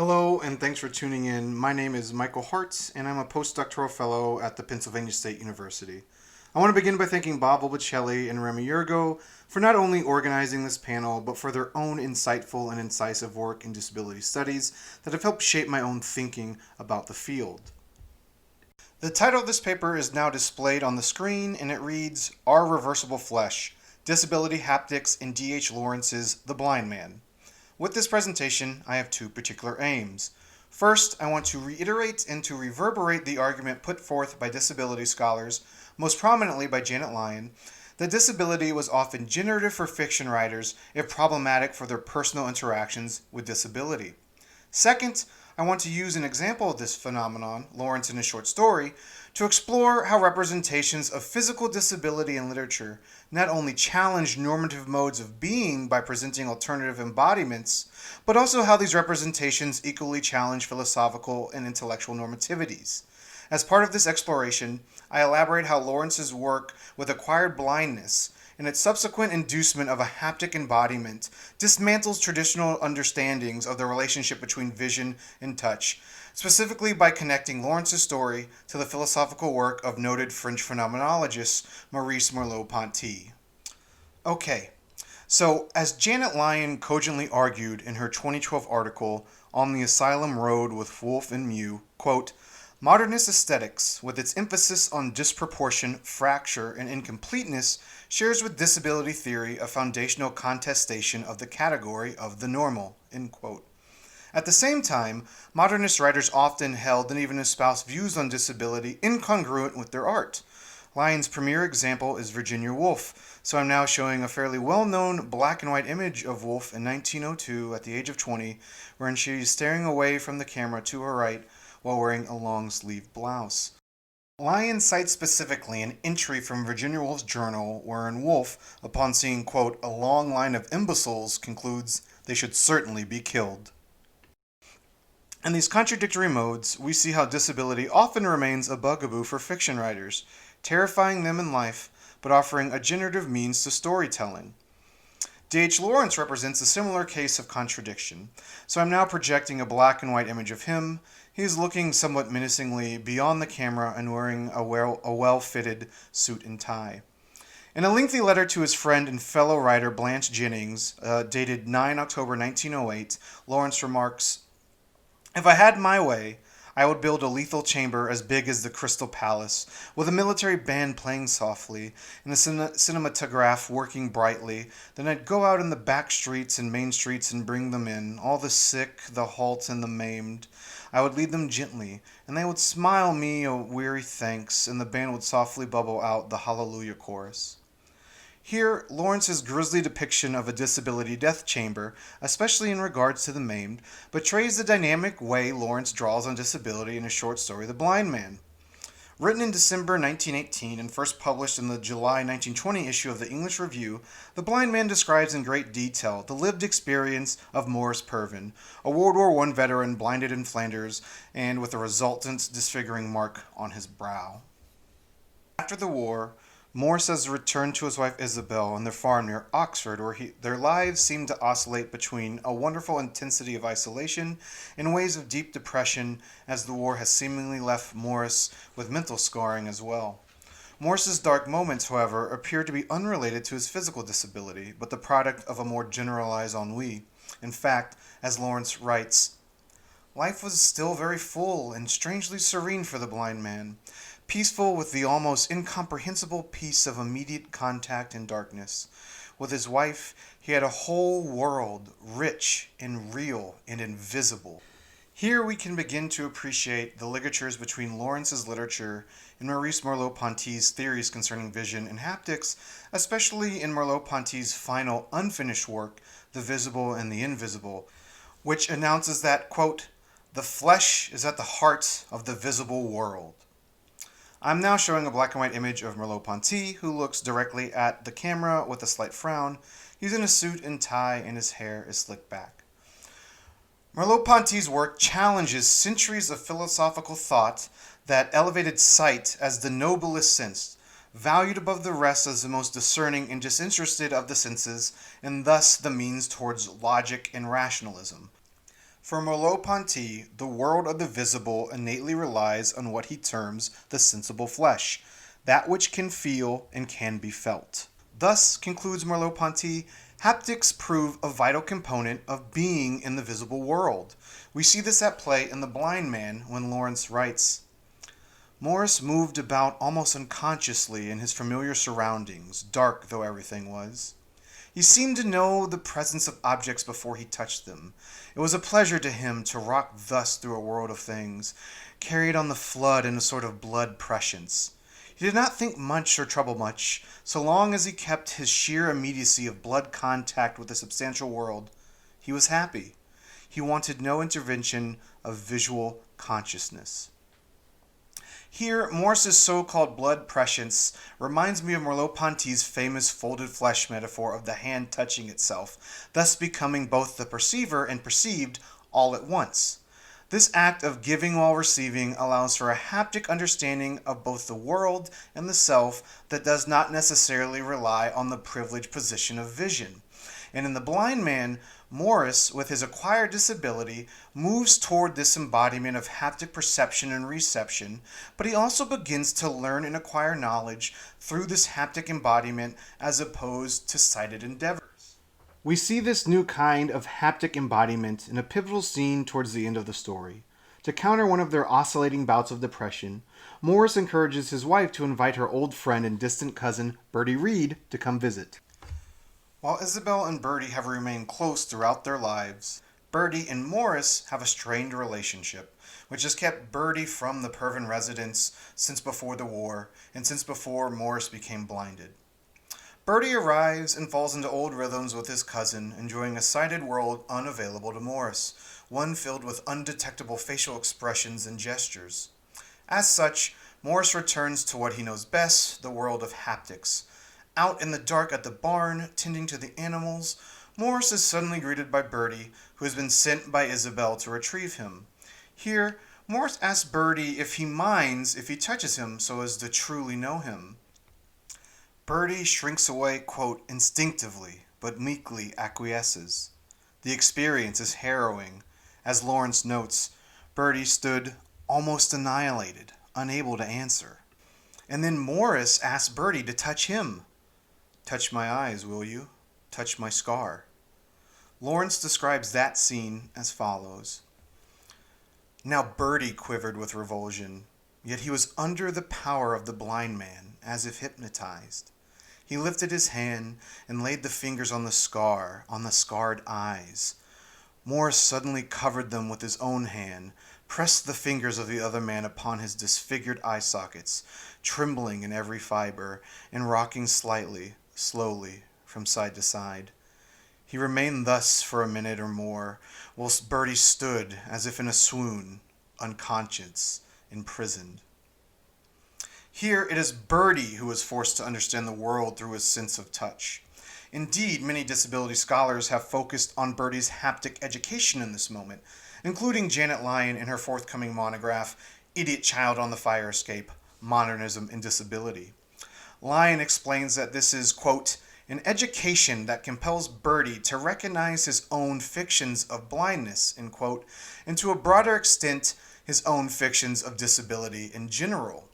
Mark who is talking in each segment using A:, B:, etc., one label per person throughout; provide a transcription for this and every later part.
A: Hello, and thanks for tuning in. My name is Michael Hart, and I'm a postdoctoral fellow at the Pennsylvania State University. I want to begin by thanking Bob Volpicelli and Remy Yurgo for not only organizing this panel, but for their own insightful and incisive work in disability studies that have helped shape my own thinking about the field. The title of this paper is now displayed on the screen, and it reads, Our Reversible Flesh, Disability Haptics in D.H. Lawrence's The Blind Man. With this presentation, I have two particular aims. First, I want to reiterate and to reverberate the argument put forth by disability scholars, most prominently by Janet Lyon, that disability was often generative for fiction writers if problematic for their personal interactions with disability. Second, I want to use an example of this phenomenon, Lawrence in his short story, to explore how representations of physical disability in literature not only challenge normative modes of being by presenting alternative embodiments, but also how these representations equally challenge philosophical and intellectual normativities. As part of this exploration, I elaborate how Lawrence's work with acquired blindness and its subsequent inducement of a haptic embodiment dismantles traditional understandings of the relationship between vision and touch, specifically by connecting Lawrence's story to the philosophical work of noted French phenomenologist Maurice Merleau-Ponty. Okay, so as Janet Lyon cogently argued in her 2012 article On the Asylum Road with Woolf and Mew, quote, modernist aesthetics, with its emphasis on disproportion, fracture, and incompleteness, shares with disability theory a foundational contestation of the category of the normal, end quote. At the same time, modernist writers often held and even espoused views on disability incongruent with their art. Lyon's premier example is Virginia Woolf, so I'm now showing a fairly well-known black and white image of Woolf in 1902 at the age of 20, wherein she is staring away from the camera to her right while wearing a long-sleeved blouse. Lyon cites specifically an entry from Virginia Woolf's journal wherein Woolf, upon seeing, quote, a long line of imbeciles, concludes they should certainly be killed. In these contradictory modes, we see how disability often remains a bugaboo for fiction writers, terrifying them in life, but offering a generative means to storytelling. D.H. Lawrence represents a similar case of contradiction, so I'm now projecting a black and white image of him. He is looking somewhat menacingly beyond the camera and wearing a well-fitted suit and tie. In a lengthy letter to his friend and fellow writer Blanche Jennings, dated 9 October 1908, Lawrence remarks, if I had my way, I would build a lethal chamber as big as the Crystal Palace, with a military band playing softly, and a cinematograph working brightly. Then I'd go out in the back streets and main streets and bring them in, all the sick, the halt, and the maimed. I would lead them gently, and they would smile me a weary thanks, and the band would softly bubble out the Hallelujah chorus. Here, Lawrence's grisly depiction of a disability death chamber, especially in regards to the maimed, betrays the dynamic way Lawrence draws on disability in his short story The Blind Man. Written in December 1918 and first published in the July 1920 issue of the English Review, The Blind Man describes in great detail the lived experience of Morris Pervin, a World War I veteran blinded in Flanders and with a resultant disfiguring mark on his brow. After the war, Morris has returned to his wife Isabel on their farm near Oxford, where their lives seem to oscillate between a wonderful intensity of isolation and waves of deep depression, as the war has seemingly left Morris with mental scarring as well. Morris's dark moments, however, appear to be unrelated to his physical disability, but the product of a more generalized ennui. In fact, as Lawrence writes, life was still very full and strangely serene for the blind man, peaceful with the almost incomprehensible peace of immediate contact in darkness. With his wife, he had a whole world, rich and real and invisible. Here we can begin to appreciate the ligatures between Lawrence's literature and Maurice Merleau-Ponty's theories concerning vision and haptics, especially in Merleau-Ponty's final unfinished work, The Visible and the Invisible, which announces that, quote, the flesh is at the heart of the visible world. I'm now showing a black and white image of Merleau-Ponty, who looks directly at the camera with a slight frown. He's in a suit and tie, and his hair is slicked back. Merleau-Ponty's work challenges centuries of philosophical thought that elevated sight as the noblest sense, valued above the rest as the most discerning and disinterested of the senses, and thus the means towards logic and rationalism. For Merleau-Ponty, the world of the visible innately relies on what he terms the sensible flesh, that which can feel and can be felt. Thus, concludes Merleau-Ponty, haptics prove a vital component of being in the visible world. We see this at play in The Blind Man when Lawrence writes, Morris moved about almost unconsciously in his familiar surroundings, dark though everything was. He seemed to know the presence of objects before he touched them. It was a pleasure to him to rock thus through a world of things, carried on the flood in a sort of blood prescience. He did not think much or trouble much, so long as he kept his sheer immediacy of blood contact with the substantial world. He was happy. He wanted no intervention of visual consciousness. Here, Morris's so-called blood prescience reminds me of Merleau-Ponty's famous folded flesh metaphor of the hand touching itself, thus becoming both the perceiver and perceived all at once. This act of giving while receiving allows for a haptic understanding of both the world and the self that does not necessarily rely on the privileged position of vision. And in The Blind Man, Morris, with his acquired disability, moves toward this embodiment of haptic perception and reception, but he also begins to learn and acquire knowledge through this haptic embodiment as opposed to sighted endeavors. We see this new kind of haptic embodiment in a pivotal scene towards the end of the story. To counter one of their oscillating bouts of depression, Morris encourages his wife to invite her old friend and distant cousin, Bertie Reed, to come visit. While Isabel and Bertie have remained close throughout their lives, Bertie and Morris have a strained relationship, which has kept Bertie from the Pervin residence since before the war and since before Morris became blinded. Bertie arrives and falls into old rhythms with his cousin, enjoying a sighted world unavailable to Morris, one filled with undetectable facial expressions and gestures. As such, Morris returns to what he knows best, the world of haptics. Out in the dark at the barn, tending to the animals, Morris is suddenly greeted by Bertie, who has been sent by Isabel to retrieve him. Here, Morris asks Bertie if he minds if he touches him so as to truly know him. Bertie shrinks away, quote, instinctively, but meekly acquiesces. The experience is harrowing. As Lawrence notes, Bertie stood almost annihilated, unable to answer. And then Morris asks Bertie to touch him. Touch my eyes, will you? Touch my scar. Lawrence describes that scene as follows. Now Bertie quivered with revulsion, yet he was under the power of the blind man, as if hypnotized. He lifted his hand and laid the fingers on the scar, on the scarred eyes. Morris suddenly covered them with his own hand, pressed the fingers of the other man upon his disfigured eye sockets, trembling in every fiber, and rocking slightly, slowly, from side to side. He remained thus for a minute or more, whilst Bertie stood as if in a swoon, unconscious, imprisoned. Here it is Bertie who is forced to understand the world through his sense of touch. Indeed, many disability scholars have focused on Bertie's haptic education in this moment, including Janet Lyon in her forthcoming monograph, Idiot Child on the Fire Escape, Modernism and Disability. Lyon explains that this is, quote, an education that compels Bertie to recognize his own fictions of blindness, end quote, and to a broader extent, his own fictions of disability in general.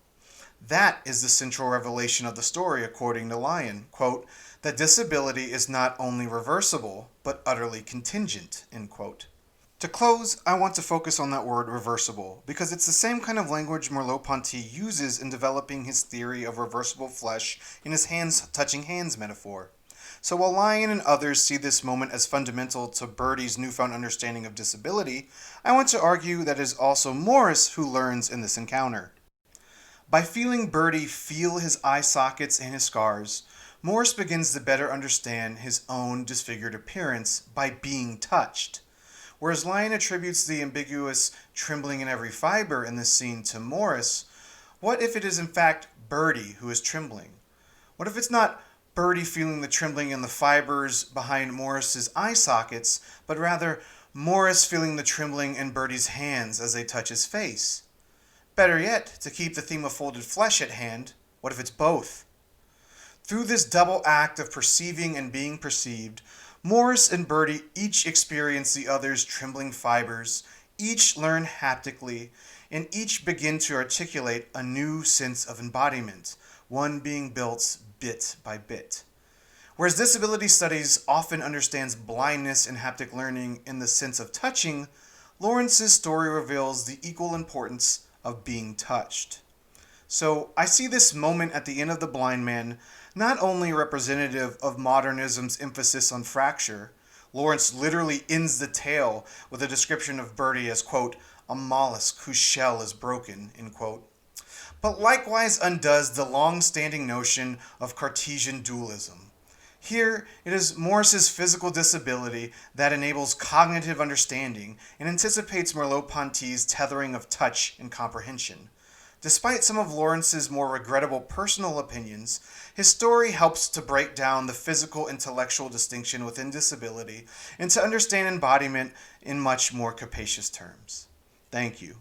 A: That is the central revelation of the story, according to Lyon, quote, that disability is not only reversible, but utterly contingent, end quote. To close, I want to focus on that word reversible, because it's the same kind of language Merleau-Ponty uses in developing his theory of reversible flesh in his hands-touching hands metaphor. So while Lyon and others see this moment as fundamental to Bertie's newfound understanding of disability, I want to argue that it is also Morris who learns in this encounter. By feeling Bertie feel his eye sockets and his scars, Morris begins to better understand his own disfigured appearance by being touched. Whereas Lyon attributes the ambiguous trembling in every fiber in this scene to Morris, what if it is in fact Bertie who is trembling? What if it's not Bertie feeling the trembling in the fibers behind Morris's eye sockets, but rather Morris feeling the trembling in Bertie's hands as they touch his face? Better yet, to keep the theme of folded flesh at hand, what if it's both? Through this double act of perceiving and being perceived, Morris and Bertie each experience the other's trembling fibers, each learn haptically, and each begin to articulate a new sense of embodiment, one being built bit by bit. Whereas disability studies often understands blindness and haptic learning in the sense of touching, Lawrence's story reveals the equal importance of being touched. So I see this moment at the end of The Blind Man not only representative of modernism's emphasis on fracture. Lawrence literally ends the tale with a description of Bertie as, quote, a mollusk whose shell is broken, end quote. But likewise undoes the long-standing notion of Cartesian dualism. Here, it is Morris's physical disability that enables cognitive understanding and anticipates Merleau-Ponty's tethering of touch and comprehension. Despite some of Lawrence's more regrettable personal opinions, his story helps to break down the physical-intellectual distinction within disability and to understand embodiment in much more capacious terms. Thank you.